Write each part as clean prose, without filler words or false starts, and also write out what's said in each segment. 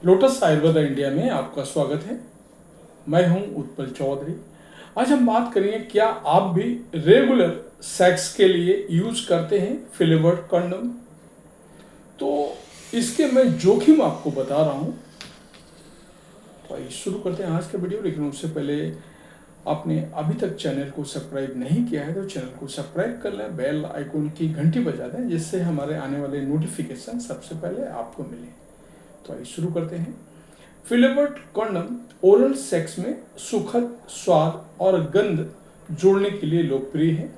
Lotus Ayurveda India में आपका स्वागत है। मैं हूं उत्पल चौधरी। आज हम बात करेंगे, क्या आप भी रेगुलर सेक्स के लिए यूज करते हैं फिलेवर्ड कंडोम। तो इसके मैं जोखिम आपको बता रहा हूं। तो आइए शुरू करते हैं आज का वीडियो। लेकिन उससे पहले आपने अभी तक चैनल को सब्सक्राइब नहीं किया है तो चैनल को सब्सक्राइब कर लें, बेल आइकन की घंटी बजा दें, जिससे हमारे आने वाले नोटिफिकेशन सबसे पहले आपको मिले। तो आइए शुरू करते हैं। फिलेवर्ड कंडोम ओरल सेक्स में सुखद स्वाद और गंध जोड़ने के लिए लोकप्रिय है,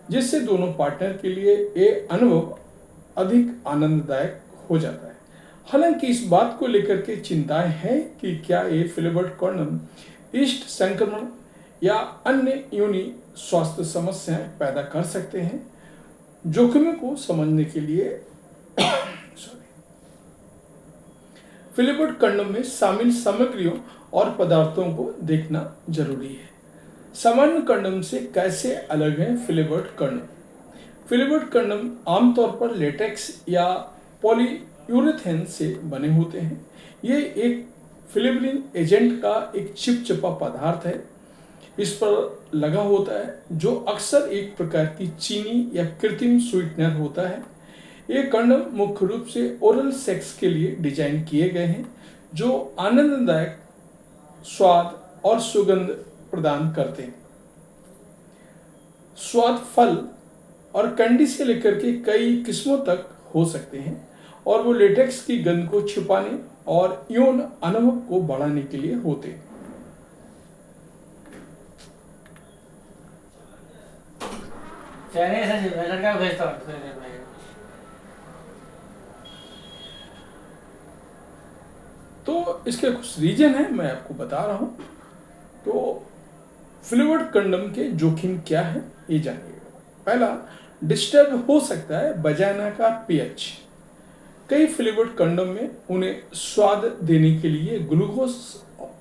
जिससे दोनों पार्टनर के लिए ये अनुभव अधिक आनंददायक हो जाता है। हालांकि इस बात को लेकर के चिंताएं हैं कि क्या ये फिलेवर्ड कंडोम ईस्ट संक्रमण या अन्य योनि स्वास्थ्य समस्याएं पैदा कर सकते हैं। जोखिमों को समझने के लिए फिलेवर्ड कंडोम में शामिल सामग्रियों और पदार्थों को देखना जरूरी है। सामान्य कंडोम से कैसे अलग है फिलेवर्ड कंडोम? फिलेवर्ड कंडोम आमतौर पर लेटेक्स या पॉलीयूरेथेन से बने होते हैं। ये एक फिलेवरिंग एजेंट का एक चिपचिपा पदार्थ है, इस पर लगा होता है, जो अक्सर एक प्रकार की चीनी या कृत्रिम स्वीटनर होता है। ये कंडोम मुख्य रूप से ओरल सेक्स के लिए डिजाइन किए गए हैं, जो आनंददायक स्वाद और सुगंध प्रदान करते हैं। स्वाद फल और कैंडी से लेकर के कई किस्मों तक हो सकते हैं, और वो लेटेक्स की गंध को छिपाने और यौन अनुभव को बढ़ाने के लिए होते हैं। लड़का भेजता हूँ। तो इसके कुछ रीजन है, मैं आपको बता रहा हूं। तो फिलेवर्ड कंडोम के जोखिम क्या है ये जानिएगा। पहला, डिस्टर्ब हो सकता है वजाइना का पीएच। कई फिलेवर्ड कंडोम में उन्हें स्वाद देने के लिए ग्लूकोज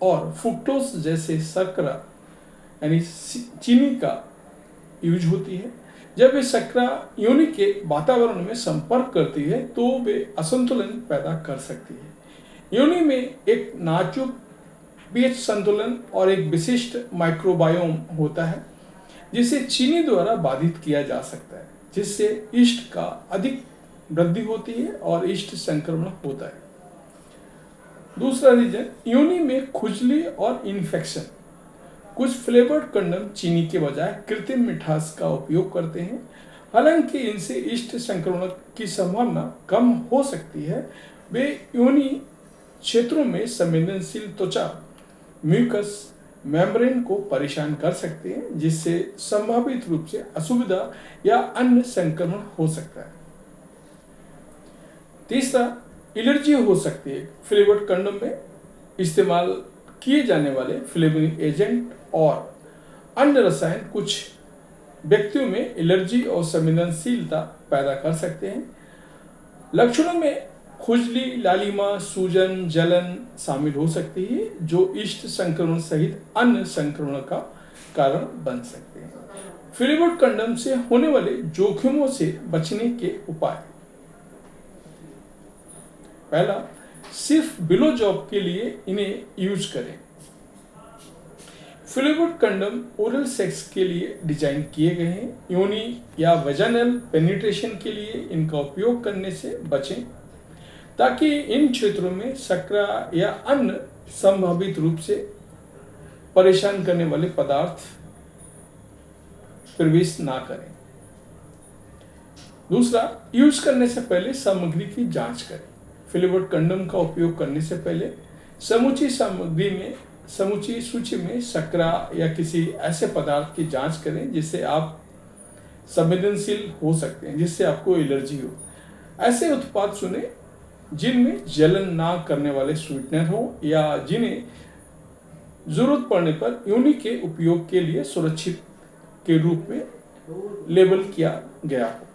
और फ्रुक्टोज जैसे शर्करा यानी चीनी का यूज होती है। जब ये शर्करा योनि के वातावरण में संपर्क करती है तो वे असंतुलन पैदा कर सकती है। योनि में एक नाजुक पीएच संतुलन और एक विशिष्ट माइक्रोबायोम होता है, जिसे चीनी द्वारा बाधित किया जा सकता है, जिससे ईस्ट का अधिक वृद्धि होती है और ईस्ट संक्रमण होता है। दूसरा रीजन, योनि में खुजली और इन्फेक्शन। कुछ फ्लेवर्ड कंडोम चीनी के बजाय कृत्रिम मिठास का उपयोग करते हैं। हालांकि इनसे ईस्ट संक्रमण की संभावना कम हो सकती है। वे योनि क्षेत्रों में संवेदनशील त्वचा म्यूकस मेम्ब्रेन को परेशान कर सकते हैं, जिससे संभावित रूप से असुविधा या अन्य संक्रमण हो सकता है। तीसरा, एलर्जी हो सकती है। फ्लेवर्ड कंडोम में इस्तेमाल किए जाने वाले फ्लेवरिंग एजेंट और अन्य रसायन कुछ व्यक्तियों में एलर्जी और संवेदनशीलता पैदा कर सकते हैं। लक्षणों में खुजली, लालिमा, सूजन, जलन शामिल हो सकती है, जो ईस्ट संक्रमण सहित अन्य संक्रमण का कारण बन सकते हैं। फिलेवर्ड कंडोम से होने वाले जोखिमों से बचने के उपाय। पहला, सिर्फ बिलो जॉब के लिए इन्हें यूज करें। फिलेवर्ड कंडोम ओरल सेक्स के लिए डिजाइन किए गए हैं। योनि या वेजाइनल पेनिट्रेशन के लिए इनका उपयोग करने से बचें, ताकि इन क्षेत्रों में शर्करा या अन्य संभावित रूप से परेशान करने वाले पदार्थ प्रवेश ना करें। दूसरा, यूज करने से पहले सामग्री की जांच करें। फिलेवर्ड कंडोम का उपयोग करने से पहले समूची सूची में शर्करा या किसी ऐसे पदार्थ की जांच करें जिससे आप संवेदनशील हो सकते हैं, जिससे आपको एलर्जी हो। ऐसे उत्पाद चुनें जिनमें जलन ना करने वाले स्वीटनर हो या जिन्हें जरूरत पड़ने पर योनि के उपयोग के लिए सुरक्षित के रूप में लेबल किया गया हो।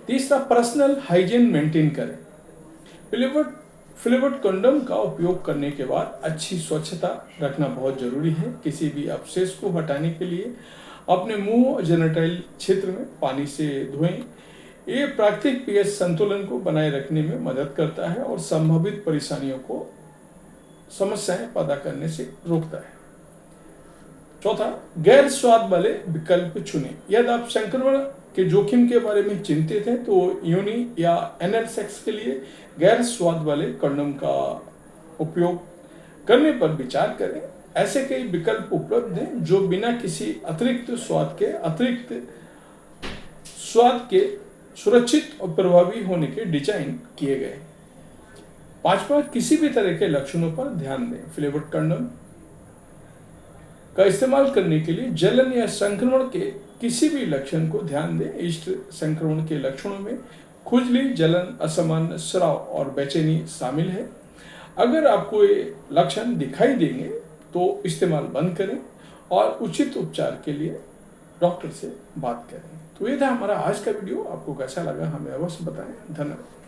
तीसरा, पर्सनल हाइजीन मेंटेन करें। फिलेवर्ड कंडोम का उपयोग करने के बाद अच्छी स्वच्छता रखना बहुत जरूरी है। किसी भी अवशेष को हटाने के लिए अपने मुंह और जेनिटल क्षेत्र में पानी से धोएं ये प्राकृतिक पीएच संतुलन को बनाए रखने में मदद करता है और संभावित परेशानियों को समस्याएं पैदा करने से रोकता है। चौथा, गैर स्वाद वाले विकल्प चुनें। यदि आप संक्रमण के जोखिम के बारे में चिंतित हैं तो योनि या एनल सेक्स के लिए गैर स्वाद वाले कंडोम का उपयोग करने पर विचार करें। ऐसे कई विकल्प उपलब्ध हैं जो बिना किसी अतिरिक्त स्वाद के सुरक्षित और प्रभावी होने के डिजाइन किए गए। पांचवा, किसी भी तरह के लक्षणों पर ध्यान दें। फ्लेवर्ड कंडोम का इस्तेमाल करने के लिए जलन या संक्रमण के किसी भी लक्षण को ध्यान दें। ईस्ट संक्रमण के लक्षणों में खुजली, जलन, असामान्य स्राव और बेचैनी शामिल है। अगर आपको ये लक्षण दिखाई देंगे तो इस्तेमाल बंद करें और उचित उपचार के लिए डॉक्टर से बात करें। तो ये था हमारा आज का वीडियो। आपको कैसा लगा हमें अवश्य बताएं। धन्यवाद।